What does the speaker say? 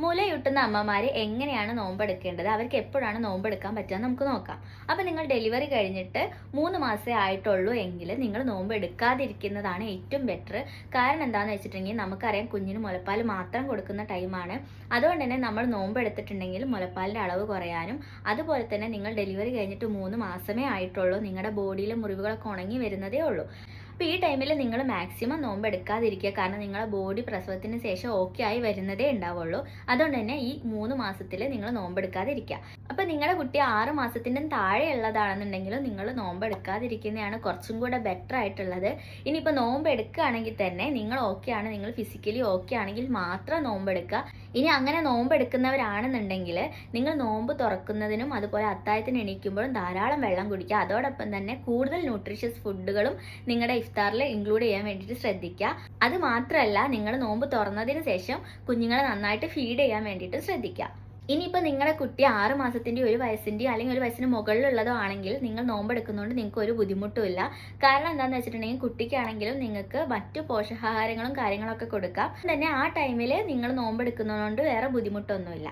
മുലയൂട്ടുന്ന അമ്മമാർ എങ്ങനെയാണ് നോമ്പെടുക്കേണ്ടത്, അവർക്ക് എപ്പോഴാണ് നോമ്പെടുക്കാൻ പറ്റുക നമുക്ക് നോക്കാം. അപ്പോൾ നിങ്ങൾ ഡെലിവറി കഴിഞ്ഞിട്ട് 3 മാസമേ ആയിട്ടുള്ളൂ എങ്കിൽ നിങ്ങൾ നോമ്പ് എടുക്കാതിരിക്കുന്നതാണ് ഏറ്റവും ബെറ്റർ. കാരണം എന്താണെന്ന് വെച്ചിട്ടുണ്ടെങ്കിൽ നമുക്കറിയാം കുഞ്ഞിന് മുലപ്പാൽ മാത്രം കൊടുക്കുന്ന ടൈമാണ്. അതുകൊണ്ട് തന്നെ നമ്മൾ നോമ്പ് എടുത്തിട്ടുണ്ടെങ്കിൽ മുലപ്പാലിൻ്റെ അളവ് കുറയാനും, അതുപോലെ തന്നെ നിങ്ങൾ ഡെലിവറി കഴിഞ്ഞിട്ട് 3 മാസമേ ആയിട്ടുള്ളൂ, നിങ്ങളുടെ ബോഡിയിലെ മുറിവുകളൊക്കെ ഉണങ്ങി വരുന്നതേ ഉള്ളൂ. അപ്പോൾ ഈ ടൈമിൽ നിങ്ങൾ മാക്സിമം നോമ്പ് എടുക്കാതിരിക്കുക. കാരണം നിങ്ങളുടെ ബോഡി പ്രസവത്തിന് ശേഷം ഓക്കെ ആയി വരുന്നതേ ഉണ്ടാവുള്ളൂ. അതുകൊണ്ട് തന്നെ ഈ 3 മാസത്തിൽ നിങ്ങൾ നോമ്പെടുക്കാതിരിക്കുക. അപ്പോൾ നിങ്ങളുടെ കുട്ടി 6 മാസത്തിൻ്റെ താഴെയുള്ളതാണെന്നുണ്ടെങ്കിലും നിങ്ങൾ നോമ്പെടുക്കാതിരിക്കുന്നതാണ് കുറച്ചും കൂടെ ബെറ്റർ ആയിട്ടുള്ളത്. ഇനിയിപ്പോൾ നോമ്പ് എടുക്കുകയാണെങ്കിൽ തന്നെ നിങ്ങൾ ഓക്കെ ആണ്, നിങ്ങൾ ഫിസിക്കലി ഓക്കെ ആണെങ്കിൽ മാത്രം നോമ്പെടുക്കുക. ഇനി അങ്ങനെ നോമ്പ് എടുക്കുന്നവരാണെന്നുണ്ടെങ്കിൽ നിങ്ങൾ നോമ്പ് തുറക്കുന്നതിനും അതുപോലെ അത്താഴത്തിന് എണീക്കുമ്പോഴും ധാരാളം വെള്ളം കുടിക്കുക. അതോടൊപ്പം തന്നെ കൂടുതൽ ന്യൂട്രീഷ്യസ് ഫുഡുകളും നിങ്ങളുടെ ഇഫ്താറിൽ ഇൻക്ലൂഡ് ചെയ്യാൻ വേണ്ടിയിട്ട് ശ്രദ്ധിക്കുക. അത് മാത്രമല്ല, നിങ്ങൾ നോമ്പ് തുറന്നതിന് ശേഷം കുഞ്ഞുങ്ങളെ നന്നായിട്ട് ഫീഡ് ചെയ്യാൻ വേണ്ടിയിട്ട് ശ്രദ്ധിക്കുക. ഇനിയിപ്പോൾ നിങ്ങളുടെ കുട്ടി 6 മാസത്തിൻ്റെയോ 1 വയസ്സിൻ്റെയോ അല്ലെങ്കിൽ 1 വയസ്സിന് മുകളിലുള്ളതോ ആണെങ്കിൽ നിങ്ങൾ നോമ്പെടുക്കുന്നതുകൊണ്ട് നിങ്ങൾക്ക് ഒരു ബുദ്ധിമുട്ടുമില്ല. കാരണം എന്താണെന്ന് വെച്ചിട്ടുണ്ടെങ്കിൽ കുട്ടിക്കാണെങ്കിലും നിങ്ങൾക്ക് മറ്റു പോഷകാഹാരങ്ങളും കാര്യങ്ങളൊക്കെ കൊടുക്കാം. തന്നെ ആ ടൈമിൽ നിങ്ങൾ നോമ്പെടുക്കുന്നതുകൊണ്ട് വേറെ ബുദ്ധിമുട്ടൊന്നുമില്ല.